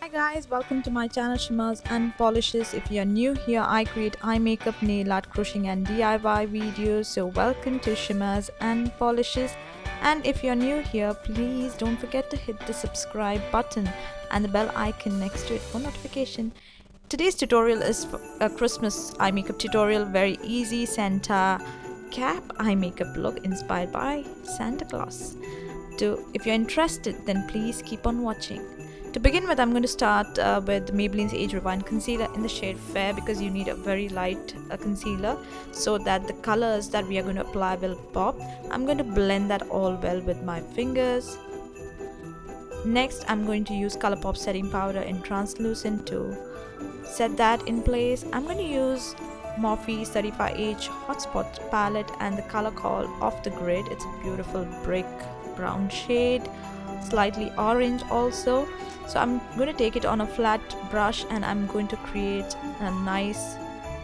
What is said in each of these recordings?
Hi guys, welcome to my channel Shimmers and Polishes. If you're new here, I create eye makeup, nail art, crocheting and DIY videos. So welcome to Shimmers and Polishes. And if you're new here, please don't forget to hit the subscribe button and the bell icon next to it for notification. Today's tutorial is a Christmas eye makeup tutorial, very easy Santa cap eye makeup look inspired by Santa Claus. So if you're interested, then please keep on watching. To begin with, I'm going to start with Maybelline's Age Rewind Concealer in the shade Fair, because you need a very light concealer so that the colors that we are going to apply will pop. I'm going to blend that all well with my fingers. Next, I'm going to use Colourpop setting powder in translucent to set that in place. I'm going to use Morphe's 35H Hotspot palette and the color called Off the Grid. It's a beautiful brick brown shade, slightly orange also. So I'm going to take it on a flat brush and I'm going to create a nice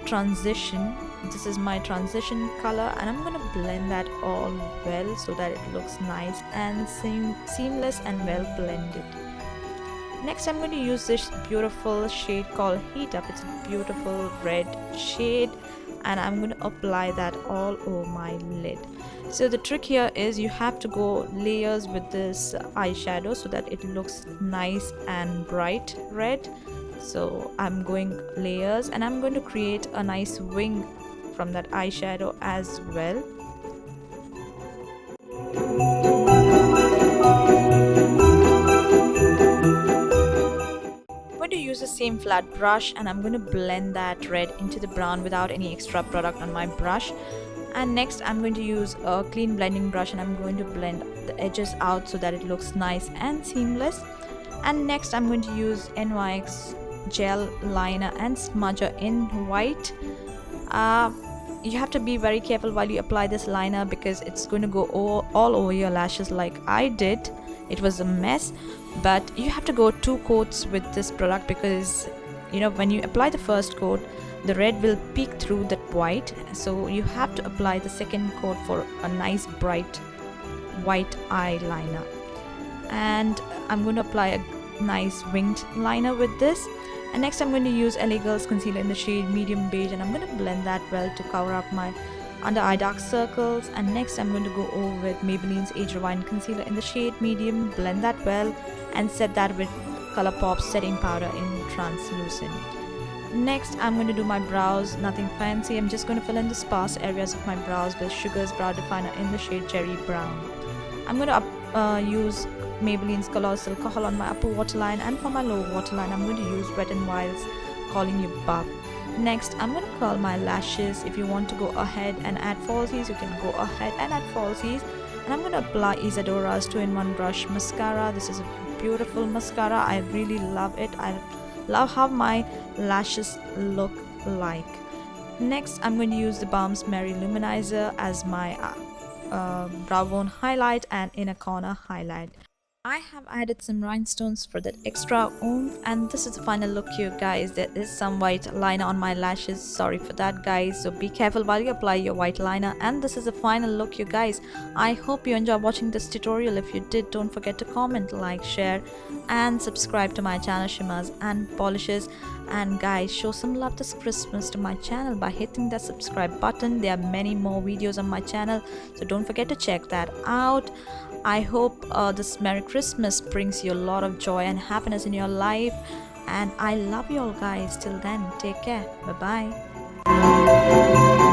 transition. This is my transition color and I'm going to blend that all well so that it looks nice and seamless and well blended. Next, I'm going to use this beautiful shade called Heat Up. It's a beautiful red shade and I'm going to apply that all over my lid. So the trick here is you have to go layers with this eyeshadow so that it looks nice and bright red. So I'm going layers and I'm going to create a nice wing from that eyeshadow as well. I'm going to use the same flat brush and I'm going to blend that red into the brown without any extra product on my brush. And next I'm going to use a clean blending brush and I'm going to blend the edges out so that it looks nice and seamless. And next I'm going to use NYX gel liner and smudger in white. You have to be very careful while you apply this liner because it's going to go all over your lashes like I did. It was a mess, but you have to go 2 coats with this product because when you apply the first coat, the red will peek through that white, so you have to apply the second coat for a nice bright white eyeliner. And I'm going to apply a nice winged liner with this. And next I'm going to use LA Girls concealer in the shade medium beige and I'm going to blend that well to cover up my under eye dark circles. And next I'm going to go over with Maybelline's Age Rewind concealer in the shade medium, blend that well and set that with Colourpop setting powder in translucent. Next I'm going to do my brows, nothing fancy. I'm just going to fill in the sparse areas of my brows with Sugar's brow definer in the shade cherry brown. I'm going to use Maybelline's Colossal Kohl on my upper waterline, and for my lower waterline I'm going to use Wet n Wild's Calling You Bub. Next I'm going to curl my lashes. If you want to go ahead and add falsies, you can go ahead and add falsies. And I'm going to apply Isadora's 2-in-1 brush mascara. This is a beautiful mascara. I really love it. I love how my lashes look like. Next I'm going to use the Balm's Mary Luminizer as my brow bone highlight and inner corner highlight. I have added some rhinestones for that extra oomph, and this is the final look here guys. There is some white liner on my lashes, sorry for that guys, so be careful while you apply your white liner. And this is the final look you guys. I hope you enjoyed watching this tutorial. If you did, don't forget to comment, like, share and subscribe to my channel Shimmers and Polishes. And guys, show some love this Christmas to my channel by hitting that subscribe button. There are many more videos on my channel, so don't forget to check that out. I hope this Merry Christmas brings you a lot of joy and happiness in your life, and I love you all guys. Till then, take care. Bye bye.